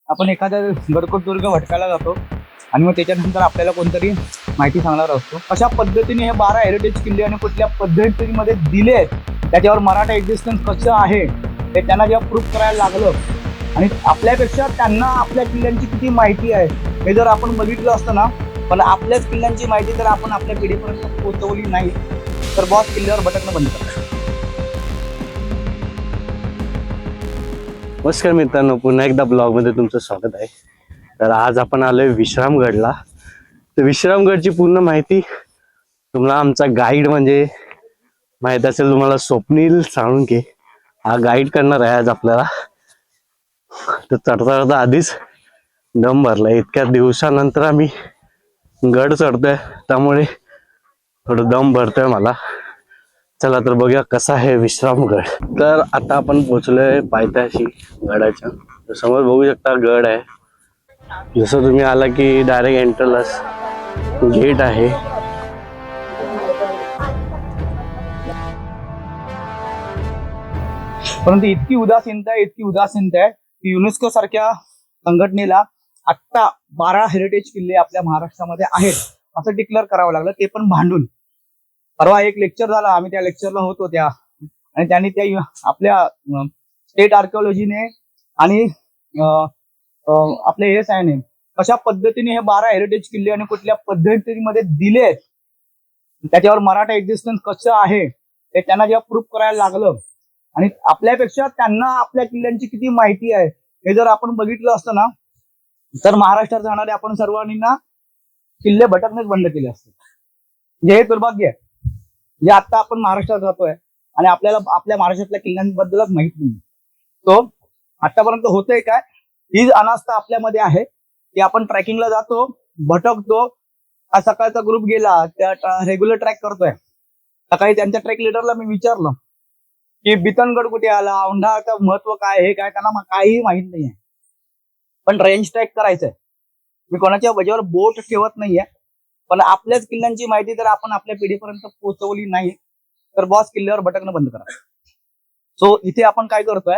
आपण एखाद्या गडकोटदुर्ग भटकायला जातो आणि मग त्याच्यानंतर आपल्याला कोणतरी माहिती सांगणार असतो. अशा पद्धतीने हे 12 हेरिटेज किल्ले आणि कुठल्या पद्धतीमध्ये दिले आहेत, त्याच्यावर मराठा एक्झिस्टन्स कसं आहे ते त्यांना जेव्हा प्रूफ करायला लागलं आणि आपल्यापेक्षा त्यांना आपल्या किल्ल्यांची किती माहिती आहे हे जर आपण बघितलं असतं ना, पण आपल्याच किल्ल्यांची माहिती जर आपण आपल्या पिढीपर्यंत पोहोचवली नाही तर बॉस किल्ल्यावर भटकणं बंद करतात. नमस्कार मित्रांनो, पुन्हा एकदा ब्लॉगमध्ये तुमचं स्वागत आहे. तर आज आपण आलोय विश्रामगडला. तर विश्रामगडची पूर्ण माहिती तुम्हाला आमचा गाईड म्हणजे माहित असेल तुम्हाला, स्वप्नील साळुंके हा गाईड करणार आहे आज आपल्याला. तर चढता आधीच दम भरलाय. इतक्या दिवसानंतर आम्ही गड चढतोय त्यामुळे थोडं दम भरतोय मला. चला तर बघूया कसा आहे विश्रामगड. तर आता आपण पोहोचलोय पायथ्याशी गडाच्या. तर समोर बघू शकता गड आहे. जसं तुम्ही आला की डायरेक्ट एंट्रलाच गेट आहे. परंतु इतकी उदासीनता आहे की युनेस्को सारख्या संघटनेला आत्ता 12 हेरिटेज किल्ले आपल्या महाराष्ट्रामध्ये आहेत असं डिक्लेअर करावं लागलं, ते पण भांडून. परवा एक लेक्चर झाला, आम्ही त्या लेक्चरला होतो त्या, आणि त्यांनी त्या आपल्या स्टेट आर्किओलॉजीने आणि आपल्या ASIने कशा पद्धतीने हे 12 हेरिटेज किल्ले आणि कुठल्या पद्धतीमध्ये दिले आहेत, त्याच्यावर मराठा एक्झिस्टन्स कसं आहे ते त्यांना जेव्हा प्रूफ करायला लागलं आणि आपल्यापेक्षा त्यांना आपल्या किल्ल्यांची किती माहिती आहे हे जर आपण बघितलं असतं ना, तर महाराष्ट्रात जाणारे आपण सर्वांनी ना किल्ले भटकणेच बंद केले असते. हे दुर्भाग्य आहे. जे आता आपण महाराष्ट्रात जातोय आणि आपल्याला आपल्या महाराष्ट्रातल्या किल्ल्यांबद्दलच माहित नाही. तो आतापर्यंत होतंय काय, ही अनास्था आपल्यामध्ये आहे की आपण ट्रॅकिंगला जातो, भटकतो. आज सकाळचा ग्रुप गेला, त्या रेग्युलर ट्रॅक करतोय. सकाळी त्यांच्या ट्रॅक लिडरला मी विचारलं की बितनगड कुठे आला, औंढाचं महत्व काय, हे काय, त्यांना काहीही माहित नाहीये. पण रेंज ट्रॅक करायचंय. मी कोणाच्या वजेवर बोट ठेवत नाहीये, पण आपल्याच किल्ल्यांची माहिती जर आपण आपल्या पिढीपर्यंत पोहोचवली नाही तर बॉस किल्ल्यावर भटकणं बंद करा. सो इथे आपण काय करतोय,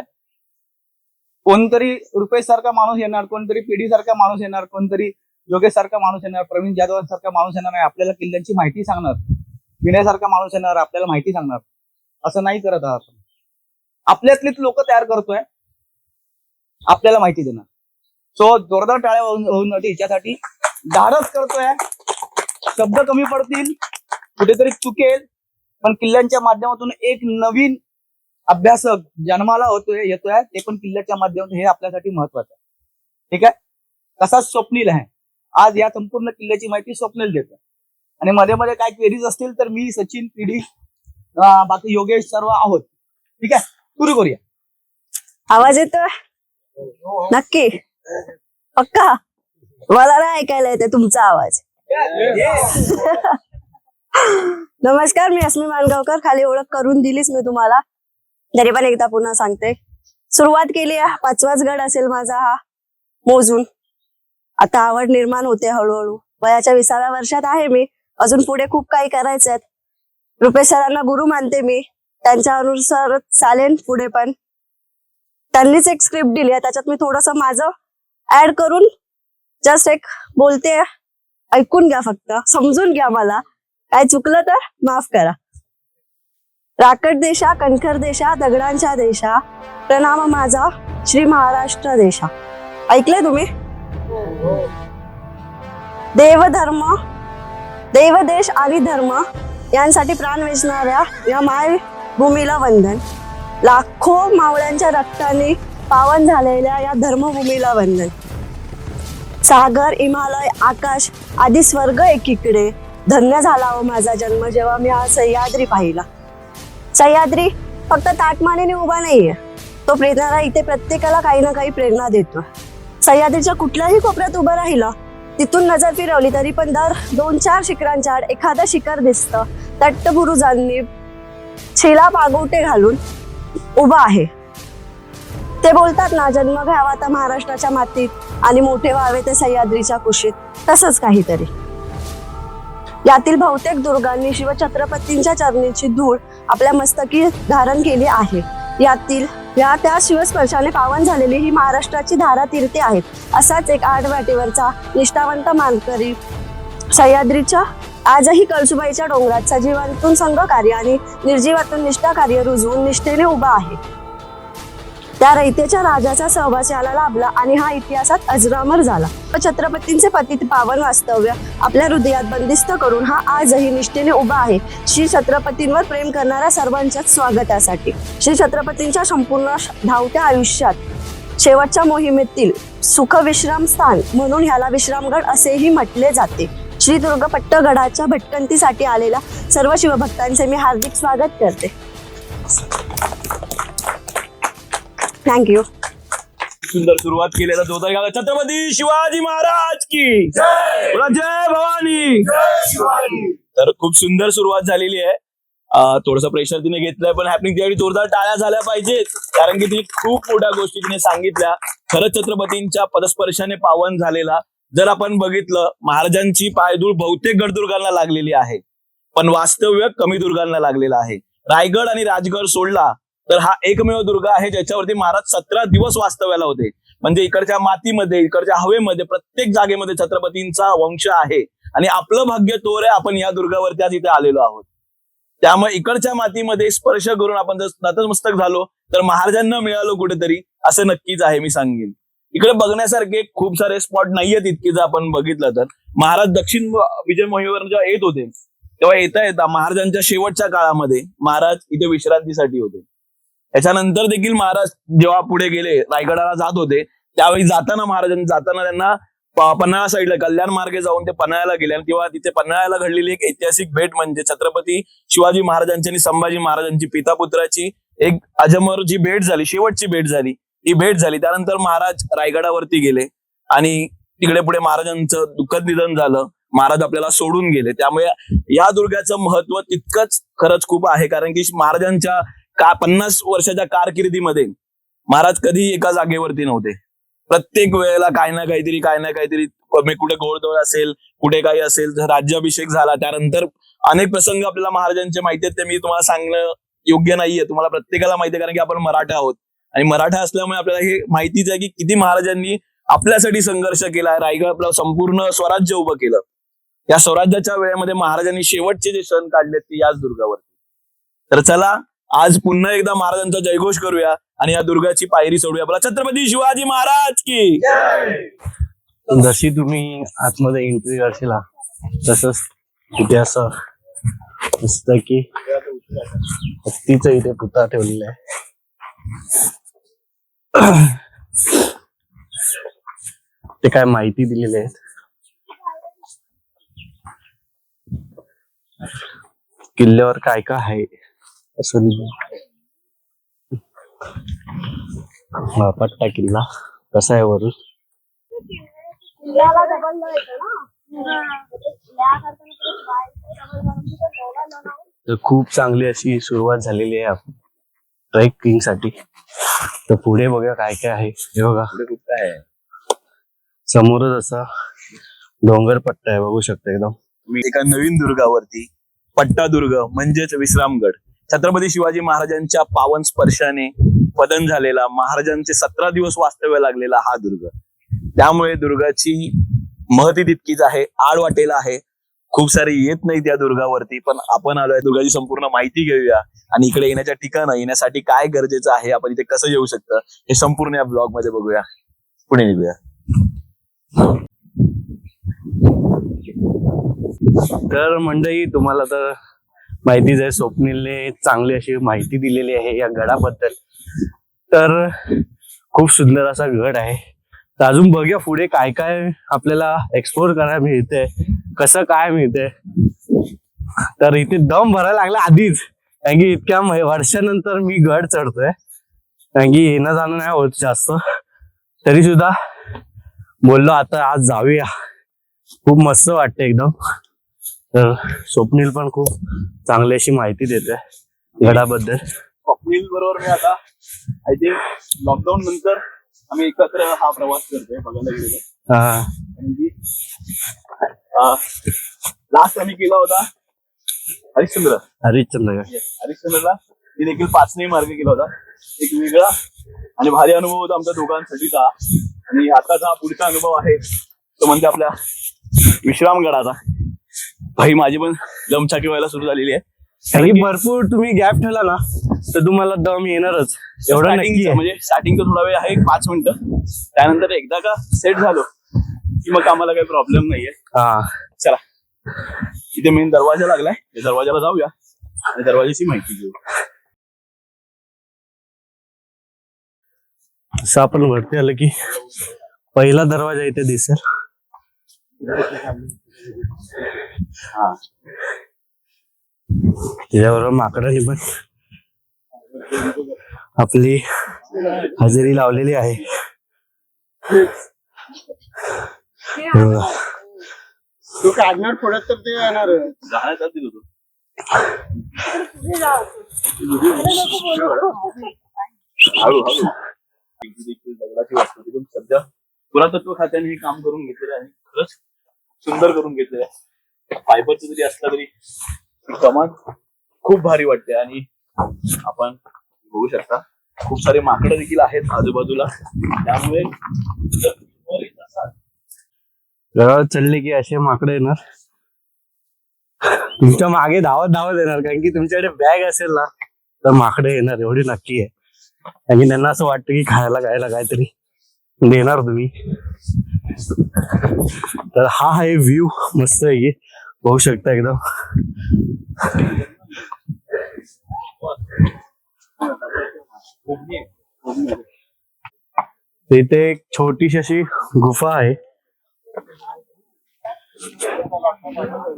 कोणतरी रुपेश सारखा माणूस येणार, कोणतरी पिढी सारखा माणूस येणार, कोणतरी योगेश सारखा माणूस येणार, प्रवीण जाधव सारखा माणूस येणार आहे, आपल्याला किल्ल्यांची माहिती सांगणार. विनय सारखा माणूस येणार, आपल्याला माहिती सांगणार. असं नाही करत आहात. आपल्यातलीच लोक तयार करतोय, आपल्याला माहिती देणार. सो जोरदार टाळ्या होऊन हिच्यासाठी धाडस करतोय. शब्द कमी पडतील, कुठेतरी चुकेल, पण किल्ल्यांच्या माध्यमातून एक नवीन अभ्यासक जन्माला येतोय, ते पण किल्ल्याच्या माध्यमातून. हे आपल्यासाठी महत्वाचं आहे. ठीक आहे. तसाच स्वप्नील आहे. आज या संपूर्ण किल्ल्याची माहिती स्वप्नील देतोय. आणि मध्ये मध्ये काय क्वेरीज असतील तर मी, सचिन, पिढी, बाकी योगेश सर्व आहोत. ठीक आहे, सुरू करूया. आवाज येतोय नक्की? पक्का? मला नाही ऐकायला येते तुमचा आवाज. नमस्कार, मी अस्मी मानगावकर. खाली ओळख करून दिलीच मी तुम्हाला, तरी पण एकदा पुन्हा सांगते. सुरुवात केली आहे, 5वाच गड असेल माझा हा मोजून. आता आवड निर्माण होते हळूहळू. वयाच्या 20व्या वर्षात आहे मी. अजून पुढे खूप काही करायचंय. रुपेश सरांना गुरु मानते मी, त्यांच्या अनुसारच चालेन पुढे. पण त्यांनीच एक स्क्रिप्ट दिली आहे, त्याच्यात मी थोडस माझं ऍड करून जस्ट एक बोलते. ऐकून घ्या, फक्त समजून घ्या. मला काय चुकलं तर माफ करा. राकट देशा, कणखर देशा, दगडांच्या देशा, प्रणाम माझा श्री महाराष्ट्र देशा. ऐकलंय तुम्ही? देवधर्म, देवदेश आणि धर्म यांसाठी प्राण वेचणाऱ्या या मायभूमीला वंदन. लाखो मावळ्यांच्या रक्ताने पावन झालेल्या या धर्मभूमीला वंदन. सागर, हिमालय, आकाश आदी स्वर्ग एकीकडे. धन्य झाला हो माझा जन्म जेव्हा मी हा सह्याद्री पाहिला. सह्याद्री फक्त ताटमानेने उभा नाहीये, तो प्रेरणा इथे प्रत्येकाला काही ना काही प्रेरणा देतो. सह्याद्रीच्या कुठल्याही कोपऱ्यात उभं राहिलं, तिथून नजर फिरवली तरी पण दर 2-4 शिखरांच्या आड एखादं शिखर दिसतं. तट्टबुरुजांनी शिला पागोटे घालून उभा आहे. ते बोलतात ना, जन्म घ्यावा आता महाराष्ट्राच्या मातीत आणि मोठे व्हावे ते सह्याद्रीच्या कुशीत. तसंच काहीतरी. यातील बहुतेक दुर्गांनी शिवछत्रपतींच्या चरणीची धूळ आपल्या मस्तकी धारण केली आहे. यातील या त्या शिवस्पर्शाने पावन झालेली ही महाराष्ट्राची धारा तीर्थे आहेत. असाच एक आठवाटेवरचा निष्ठावंत मानकरी सह्याद्रीच्या आजही कळसुबाईच्या डोंगरात सजीवांतून संघकार्य आणि निर्जीवातून निष्ठा कार्य रुजवून निष्ठेने उभा आहे. त्या रयतेच्या राजाचा सहवास याला लाभला आणि हा इतिहासात अजरामर झाला. छत्रपतींचे पतित पावन वास्तव्य आपल्या हृदयात बंदिस्त करून हा आजही निष्ठेने उभा आहे. श्री छत्रपतींवर प्रेम करणाऱ्या सर्वांच्याच स्वागतासाठी. श्री छत्रपतींच्या संपूर्ण धावत्या आयुष्यात शेवटच्या मोहिमेतील सुखविश्राम स्थान म्हणून ह्याला विश्रामगड असेही म्हटले जाते. श्री दुर्गपट्टगडाच्या भटकंतीसाठी आलेल्या सर्व शिवभक्तांचे मी हार्दिक स्वागत करते. थँक्यू. सुंदर सुरुवात केली आता जोरदार गाणं. छत्रपती शिवाजी महाराज की बोला, जय भवानी. तर खूप सुंदर सुरुवात झालेली आहे. थोडस प्रेशर तिने घेतलंय पण हॅपनिंग त्यावेळी जोरदार टाळ्या झाल्या पाहिजेत कारण की तिने खूप मोठ्या गोष्टी तिने सांगितल्या. खरंच छत्रपतींच्या पदस्पर्शाने पावन झालेला जर आपण बघितलं महाराजांची पायधूळ बहुतेक गडदुर्गांना लागलेली आहे पण वास्तव्य कमी दुर्गांना लागलेलं आहे. रायगड आणि राजगड सोडला तर हा एकमेव दुर्ग आहे ज्याच्यावरती महाराज 17 दिवस वास्तव्याला होते. म्हणजे इकडच्या मातीमध्ये इकडच्या हवेमध्ये प्रत्येक जागेमध्ये छत्रपतींचा वंश आहे आणि आपलं भाग्य तोर आहे आपण या दुर्गावरती आज इथे आलेलो आहोत. त्यामुळे इकडच्या मातीमध्ये स्पर्श करून आपण जर नतमस्तक झालो तर महाराजांना मिळालो कुठेतरी असं नक्कीच आहे. मी सांगेन इकडे बघण्यासारखे खूप सारे स्पॉट नाहीयेत इतके जर आपण बघितलं तर. महाराज दक्षिण विजय मोहिमेवर जेव्हा येत होते तेव्हा येता महाराजांच्या शेवटच्या काळामध्ये महाराज इथे विश्रांतीसाठी होते. त्याच्यानंतर देखील महाराज जेव्हा पुढे गेले रायगडाला जात होते त्यावेळी जाताना त्यांना पन्हाळा साईडला कल्याण मार्गे जाऊन ते पन्हाळ्याला गेले आणि तेव्हा तिथे पन्हाळ्याला घडलेली एक ऐतिहासिक भेट म्हणजे छत्रपती शिवाजी महाराजांची आणि संभाजी महाराजांची पिता पुत्राची एक अजमर जी भेट झाली, शेवटची भेट झाली, ही भेट झाली. त्यानंतर महाराज रायगडावरती गेले आणि तिकडे पुढे महाराजांचं दुःखद निधन झालं. महाराज आपल्याला सोडून गेले. त्यामुळे या दुर्गाचं महत्व तितकंच खरंच खूप आहे कारण की महाराजांच्या 50 वर्षाच्या कारकिर्दीमध्ये महाराज कधी एका जागेवरती नव्हते. प्रत्येक वेळेला काय ना काहीतरी कुठे घोडदौड असेल कुठे काही असेल राज्याभिषेक झाला त्यानंतर अनेक प्रसंग आपल्याला महाराजांचे माहिती आहेत. ते मी तुम्हाला सांगणं योग्य नाहीये, तुम्हाला प्रत्येकाला माहिती आहे कारण की आपण मराठा आहोत आणि मराठा असल्यामुळे आपल्याला हे माहितीच आहे की किती महाराजांनी आपल्यासाठी संघर्ष केला. रायगड आपलं संपूर्ण स्वराज्य उभं केलं. या स्वराज्याच्या वेळेमध्ये महाराजांनी शेवटचे जे क्षण काढले ते याच दुर्गावरती. तर चला आज पुन्हा एकदा महाराजांचा जयघोष करूया आणि या दुर्गाची पायरी सोडूया. बोला छत्रपती शिवाजी महाराज की. जशी तुम्ही आतमध्ये एंट्री करशील तसंच इथे असं असतं की हत्तीचं इथे पुतळा ठेवलेला आहे. ते काय माहिती दिलेली आहेत. किल्ल्यावर काय काय आहे असं पट्टा किल्ला कसा आहे वरून तर खूप चांगली अशी सुरुवात झालेली आहे ट्रेकिंग साठी. तर पुढे बघा काय काय आहे. हे बघा काय आहे समोरच असा डोंगर पट्टा आहे बघू शकता एकदम. मी एका नवीन दुर्गावरती पट्टा दुर्ग म्हणजेच विश्रामगड छत्रपती शिवाजी महाराजांच्या पावन स्पर्शाने पतन झालेला महाराजांचे 17 दिवस वास्तव्य लागलेला हा दुर्ग. त्यामुळे दुर्गाची महती तितकीच आहे. आड वाटेला आहे. खूप सारे येत नाही त्या दुर्गावरती पण आपण आलोय दुर्गाची संपूर्ण माहिती घेऊया आणि इकडे येण्याच्या ठिकाणं येण्यासाठी काय गरजेचं आहे आपण इथे कसं येऊ शकतं हे संपूर्ण या ब्लॉग मध्ये बघूया. पुढे निघूया. तर मंडळी तुम्हाला तर माहितीच आहे स्वप्नीलने चांगली अशी माहिती दिलेली आहे या गडाबद्दल. तर खूप सुंदर असा गड आहे. तर अजून बघूया पुढे काय काय आपल्याला एक्सप्लोर करायला मिळते कसं काय मिळते. तर इथे दम भरायला लागला आधीच कारण की इतक्या वर्षानंतर मी गड चढतोय कारण की येणं जाणं नाही होत जास्त. तरी सुद्धा बोललो आता आज जाऊया. खूप मस्त वाटतं एकदम. तर स्वप्नील पण खूप चांगली अशी माहिती देतोय गडाबद्दल. स्वप्नील बरोबर मी आता आय थिंक लॉकडाऊन नंतर आम्ही एकत्र हा प्रवास करतोय बघायला गेलेलो. लास्ट आम्ही केला होता हरिश्चंद्रला. हरिश्चंद्रला मी देखील 5 मार्ग केला होता. एक वेगळा आणि भारी अनुभव होता आमच्या दोघांसाठीचा. आणि आताचा हा पुढचा अनुभव आहे तो म्हणजे आपल्या विश्रामगडाचा. भाई माझी पण दमछाकी व्हायला सुरू झालेली आहे. कारण की भरपूर तुम्ही गॅप ठेवला ना तर तुम्हाला दम येणारच, एवढं नक्की आहे. म्हणजे स्टार्टिंगचा थोडा वेळ आहे 5 मिनिटं. त्यानंतर एकदा का सेट झालो की मग आम्हाला काही प्रॉब्लेम नाहीये. हा, चला इथे मेन दरवाजा लागलाय, त्या दरवाजाला जाऊया आणि दरवाजाची माहिती घेऊ. असं आपण वरती आलं की पहिला दरवाजा इथे दिसेल. हा त्याच्याबरोबर माकडाने पण आपली हजेरी लावलेली आहे. तू काढणार पुढे तर ते येणार. जाण्यात जातील होतो. हळूहळू देखील दगडाची वास्तू पण सध्या पुरातत्व खात्याने हे काम करून घेतलेलं आहे. खरंच सुंदर करून घेतलेलं आहे. फायबरचं जरी असला तरी कमान खूप भारी वाटते. आणि आपण बघू शकता खूप सारे माकडं देखील आहेत आजूबाजूला. त्यामुळे गडावर चढले की असे माकडे येणार, तुमच्या मागे धावत धावत येणार. कारण की तुमच्याकडे बॅग असेल ना तर माकडे येणार, एवढी नक्की आहे. कारण की त्यांना असं वाटतं की खायला काहीतरी देणार तुम्ही. तर हा आहे व्ह्यू, मस्त आहे की बघू शकता एकदम. इथे एक छोटीशी अशी गुफा आहे.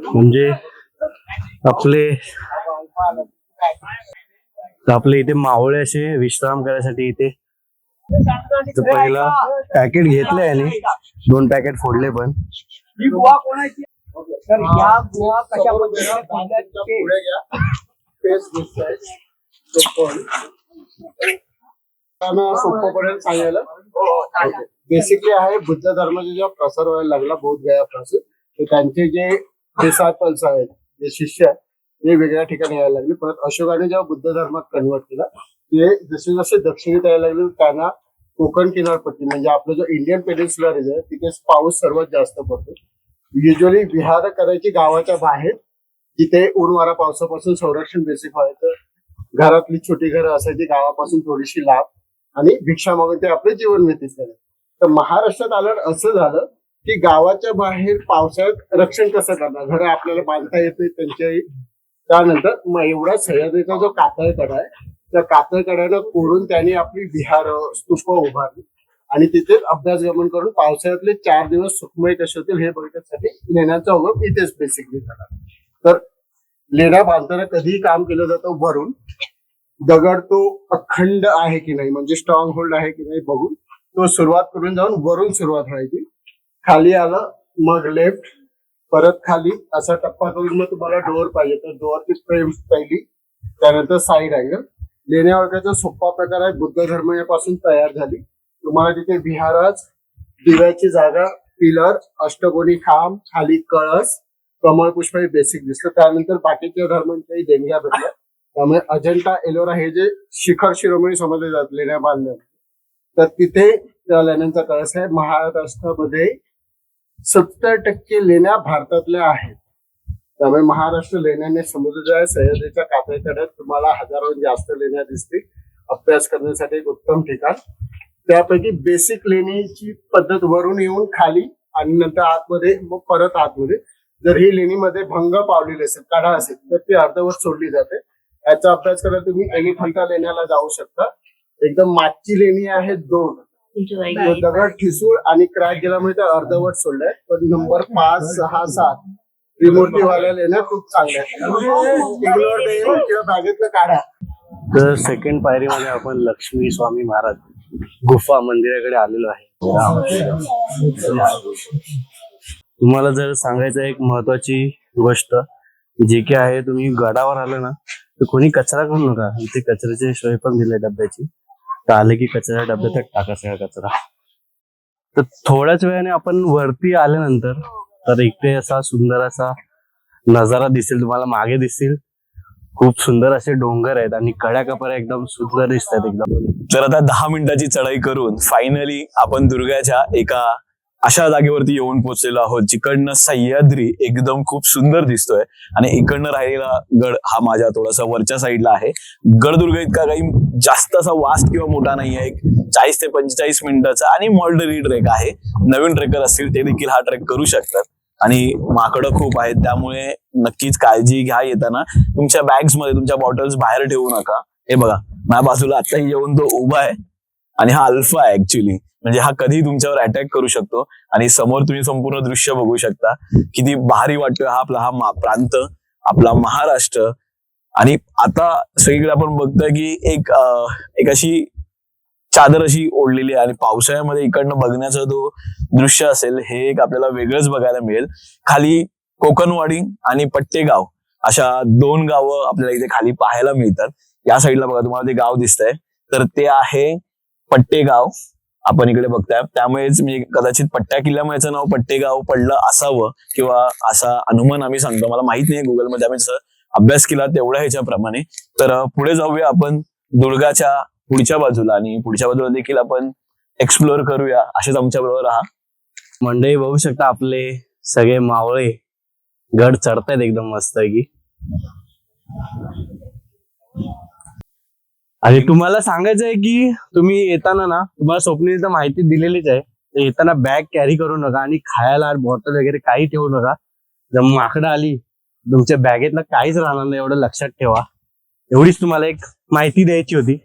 म्हणजे आपले इथे मावळे असे विश्राम करायसाठी इथे पहिला पॅकेट घेतले आणि 2 पॅकेट फोडले पण. ही गुहा कोणाची? तर या गुहा कशा पद्धतीने बांधल्यात ते पुढे घ्या. पेस दिसतंय. सोपं पडेल सांगायला. बेसिकली आहे बुद्ध धर्माचा जेव्हा प्रसार व्हायला लागला बौद्ध गयापासून, तर त्यांचे जे डिसायपल्स आहेत, जे शिष्य आहेत, ते वेगळ्या ठिकाणी यायला लागले. परत अशोकाने जेव्हा बुद्ध धर्मात कन्वर्ट केला, ते जसे जसे दक्षिणेत यायला लागले त्यांना कोकण किनारपट्टी म्हणजे आपला जो इंडियन पेनिन्सुला रिजन आहे तिथे पाऊस सर्वात जास्त पडतो. युजली विहार करायची गावाच्या बाहेर, जिथे ऊन वारा पावसापासून संरक्षण बेसिक व्हायचं. घरातली छोटी घरं असायची गावापासून थोडीशी लांब, आणि भिक्षा मागून ते आपले जीवन व्यतीत करायचे. तर महाराष्ट्रात आल्यावर असं झालं की गावाच्या बाहेर पावसाळ्यात रक्षण कसं करणार, घरं आपल्याला बांधता येत नाही त्यांच्याही. त्यानंतर मग एवढा सह्याद्रीचा जो कातळकडा आहे, त्या कातळकड्यानं कोरून त्यांनी आपली विहार स्तूप उभारली आणि तिथेच अभ्यासगमन करून पावसाळ्यातले 4 दिवस सुखमय कसे होतील हे बघण्यासाठी लेण्यांचा उगम इथेच बेसिकली झाला. तर लेण्या बांधताना कधीही काम केलं जातं वरून. दगड तो अखंड आहे की नाही, म्हणजे स्ट्रॉंग होल्ड आहे की नाही बघून तो सुरुवात करून जाऊन वरून सुरुवात व्हायची. खाली आलं मग लेफ्ट, परत खाली असा टप्पा करून मग तुम्हाला डोअर पाहिजे तर डोअरची फ्रेम पहिली, त्यानंतर साईड अँगल. लेण्या वर्गाचा सोपा प्रकार आहे. बुद्ध धर्म यापासून तयार झाली. तुम्हाला तिथे विहारात दिव्याची जागा, पिलर, अष्टकोनी खांब, खाली कळस, कमळ पुष्प हे बेसिक दिसतं. त्यानंतर बाकीच्या धर्मांच्याही देणग्या भेटल्या. त्यामुळे अजंठा एलोरा हे जे शिखर शिरोमणी समजले जातात लेण्या बांधल्या, तर तिथे त्या लेण्यांचा कळस आहे. महाराष्ट्रामध्ये 70% लेण्या भारतातल्या आहेत. त्यामुळे महाराष्ट्र लेण्याने समुद्र आहे. सह्याद्रीच्या कातळकड्यात तुम्हाला हजारोहून जास्त लेण्या दिसतील. अभ्यास करण्यासाठी एक उत्तम ठिकाण. त्यापैकी बेसिक लेणीची पद्धत वरून येऊन खाली आणि नंतर आतमध्ये, मग परत आतमध्ये. जर ही लेणीमध्ये भंग पावलेली असेल, कडा असेल, तर ती अर्धवट सोडली जाते. याचा अभ्यास करायला तुम्ही एलिफंटा लेण्याला जाऊ शकता. एकदम मागची लेणी आहेत 2, दगड ठिसूळ आणि क्रॅक गेल्यामुळे त्या अर्धवट सोडल्या. पण नंबर 5, 6, 7 त्रिमूर्तीवाल्या लेण्या खूप चांगल्या आहेत. किंवा बॅगेतलं काढा. तर सेकंड पायरीमध्ये आपण लक्ष्मी स्वामी महाराज गुफा मंदिराकडे आलेलो आहे. तुम्हाला जर सांगायचं एक महत्वाची गोष्ट जी की आहे, तुम्ही गडावर आले ना तर कोणी कचरा करू नका. इथे कचऱ्याची सोय पण दिली डब्याची. तर आले की कचऱ्याच्या डब्यात टाका सगळा कचरा. तर थोड्याच वेळाने आपण वरती आल्यानंतर तर इकडे असा सुंदर असा नजारा दिसेल तुम्हाला. मागे दिसतील खूप सुंदर असे डोंगर आहेत आणि कड्या एकदम सुंदर दिसतात एकदम. तर आता 10 मिनिटाची चढाई करून फायनली आपण दुर्गाच्या एका अशा जागेवरती येऊन पोहोचलेलो आहोत जिकडनं सह्याद्री एकदम खूप सुंदर दिसतोय आणि इकडनं राहिलेला गड हा माझ्या थोडासा वरच्या साईडला आहे. गडदुर्ग इतका काही जास्त असा वास्ट किंवा मोठा नाही आहे. 40 ते 45 मिनिटाचा आणि मॉडलरी ट्रेक आहे. नवीन ट्रेकर असतील ते देखील हा ट्रेक करू शकतात आणि माकडं खूप आहेत त्यामुळे नक्कीच काळजी घ्या. येताना तुमच्या बॅग्स मध्ये तुमच्या बॉटल्स बाहेर ठेवू नका. हे बघा माझ्या बाजूला आताही येऊन तो उभा आहे आणि हा अल्फा आहे ऍक्च्युली. म्हणजे हा कधी तुमच्यावर अटॅक करू शकतो आणि समोर तुम्ही संपूर्ण दृश्य बघू शकता. किती भारी वाटतोय हा आपला हा प्रांत, आपला महाराष्ट्र. आणि आता सगळीकडे आपण बघतोय की एक अशी चादर अशी ओढलेली आहे आणि पावसाळ्यामध्ये इकडनं बघण्याचा जो दृश्य असेल हे एक आपल्याला वेगळंच बघायला मिळेल. खाली कोकणवाडी आणि पट्टेगाव अशा 2 गावं आपल्याला इथे खाली पाहायला मिळतात. या साईडला बघा तुम्हाला ते गाव दिसतंय तर ते आहे पट्टेगाव आपण इकडे बघताय. त्यामुळेच मी कदाचित पट्ट्या किल्ल्यामुळे याचं नाव पट्टेगाव पडलं असावं किंवा असा अनुमान आम्ही सांगतो. मला माहित नाही गुगलमध्ये आम्ही जसं अभ्यास केला तेवढ्या ह्याच्याप्रमाणे. तर पुढे जाऊया आपण दुर्गाच्या पुढच्या बाजूला आणि पुढच्या बाजूला देखील आपण एक्सप्लोअर करूया. असेच आमच्या बरोबर राहा. मंडळी बघू शकता आपले सगळे मावळे गड चढतायत एकदम मस्त की. आणि तुम्हाला सांगायचं आहे की तुम्ही येताना ना तुम्हाला स्वप्नील तर माहिती दिलेलीच आहे. तर येताना बॅग कॅरी करू नका आणि खायला बॉटल वगैरे काही ठेवू नका. जर माकडं आली तुमच्या बॅगेतलं काहीच राहणार नाही एवढं लक्षात ठेवा. एवढीच तुम्हाला एक माहिती द्यायची होती.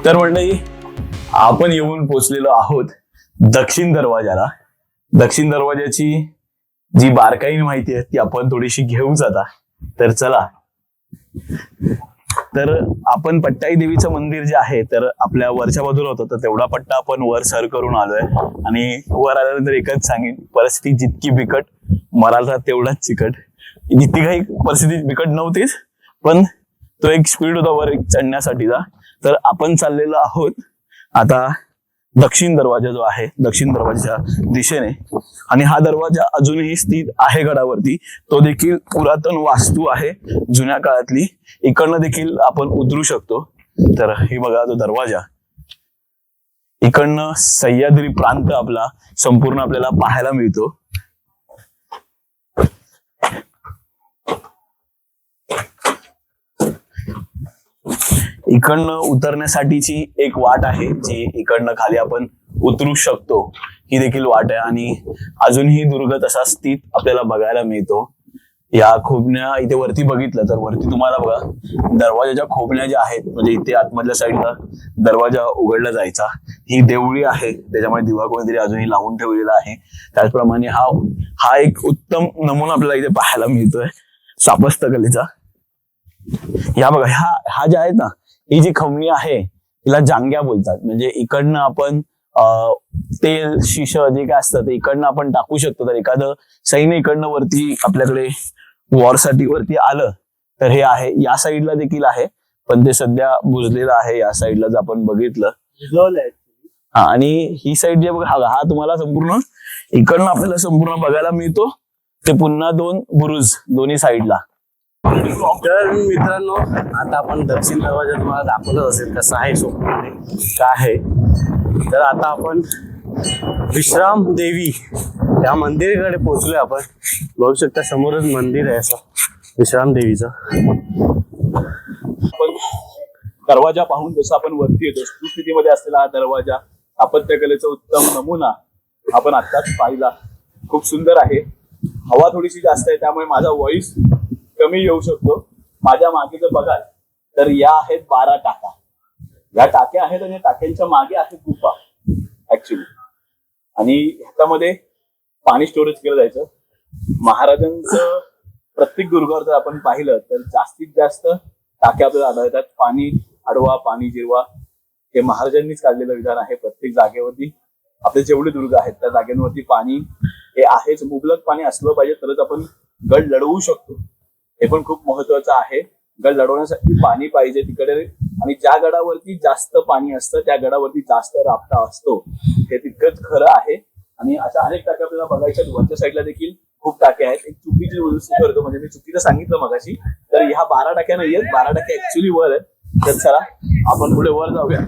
तर मंडळी आपण येऊन पोहोचलेलो आहोत दक्षिण दरवाजाला. दक्षिण दरवाजाची जी बारकाईने माहिती आहे ती आपण थोडीशी घेऊच आता. तर चला. तर आपण पट्टाई देवीचं मंदिर जे आहे तर आपल्या वरच्या बाजूला होतं तर तेवढा पट्टा आपण वर सर करून आलोय. आणि वर आल्यानंतर एकच सांगेन परिस्थिती जितकी बिकट मराठा तेवढाच चिकट. जितकी काही परिस्थिती बिकट नव्हतीच पण तो एक स्पीड होता वर चढण्यासाठीचा. तर आपण चाललेलो आहोत आता दक्षिण दरवाजा जो आहे दक्षिण दरवाजाच्या दिशेने. आणि हा दरवाजा अजूनही स्थित आहे गडावरती. तो देखील पुरातन वास्तू आहे जुन्या काळातली. इकडनं देखील आपण उतरू शकतो. तर हे बघा तो दरवाजा. इकडनं सह्याद्री प्रांत आपला संपूर्ण आपल्याला पाहायला मिळतो. इकडनं उतरण्यासाठीची एक वाट आहे जी इकडनं खाली आपण उतरू शकतो. ही देखील वाट आहे आणि अजूनही दुर्ग तसा स्थित आपल्याला बघायला मिळतो. या खोबण्या इथे वरती बघितलं तर वरती तुम्हाला बघा दरवाजाच्या खोबण्या ज्या आहेत म्हणजे इथे आतमधल्या साईडला दरवाजा उघडला जायचा. ही देवळी आहे त्याच्यामुळे दिवा कोणीतरी अजूनही लावून ठेवलेला आहे. त्याचप्रमाणे हा एक उत्तम नमुना आपल्याला इथे पाहायला मिळतोय स्थापत्य कलेचा. या बघा हा ज्या आहेत ना ही जी खवणी आहे हिला जांग्या बोलतात. म्हणजे इकडनं आपण तेल शिश जे काय असतं ते इकडनं आपण टाकू शकतो. तर एखादं सैन्य इकडनं वरती आपल्याकडे वॉरसाठी वरती आलं तर हे आहे. या साईडला देखील आहे पण ते सध्या बुजलेलं आहे. या साईडला जर आपण बघितलं हा आणि ही साईड जे बघा हा तुम्हाला संपूर्ण इकडनं आपल्याला संपूर्ण बघायला मिळतो. ते पुन्हा 2 बुरुज दोन्ही साईडला. तर मित्रांनो आता आपण दक्षिण दरवाजा तुम्हाला दाखवलं असेल कसं आहे स्वप्न काय आहे. तर आता आपण विश्राम देवी या मंदिराकडे पोहोचलोय. आपण बघू शकता समोरच मंदिर आहे असं विश्राम देवीचं. आपण दरवाजा पाहून जसं आपण वरती येतो स्थितीमध्ये असलेला हा दरवाजा स्थापत्यकलेचा उत्तम नमुना आपण आत्ताच पाहिला. खूप सुंदर आहे. हवा थोडीशी जास्त आहे त्यामुळे माझा व्हॉइस कमी येऊ शकतो. माझ्या मागे जर बघाल तर या आहेत 12 टाका. या टाक्या आहेत आणि टाक्यांच्या मागे आहे गुफा ऍक्च्युली. आणि ह्याच्यामध्ये पाणी स्टोरेज केलं जायचं. महाराजांचं प्रत्येक दुर्गावर जर आपण पाहिलं तर जास्तीत जास्त टाक्या आपल्याला आढळतात. पाणी अडवा पाणी जिरवा हे महाराजांनीच काढलेलं विधान आहे. प्रत्येक जागेवरती आपले जेवढे दुर्ग आहेत त्या जागेवरती पाणी हे आहेच. मुबलक पाणी असलं पाहिजे तरच आपण गड लढवू शकतो. हे पण खूप महत्वाचं आहे. गड लढवण्यासाठी पाणी पाहिजे तिकडे. आणि ज्या गडावरती जास्त पाणी असतं त्या गडावरती जास्त राबता असतो. हे तितकंच खरं आहे. आणि अशा अनेक टाक्या आपल्याला बघायच्या. वरच्या साईडला देखील खूप टाक्या आहेत. एक चुकीची दुरुस्ती करतो म्हणजे मी चुकीचं सांगितलं मगाशी. तर ह्या 12 टाक्या नाहीयेत. 12 टाक्या ऍक्च्युली वर आहेत. तर चला आपण पुढे वर जाऊया.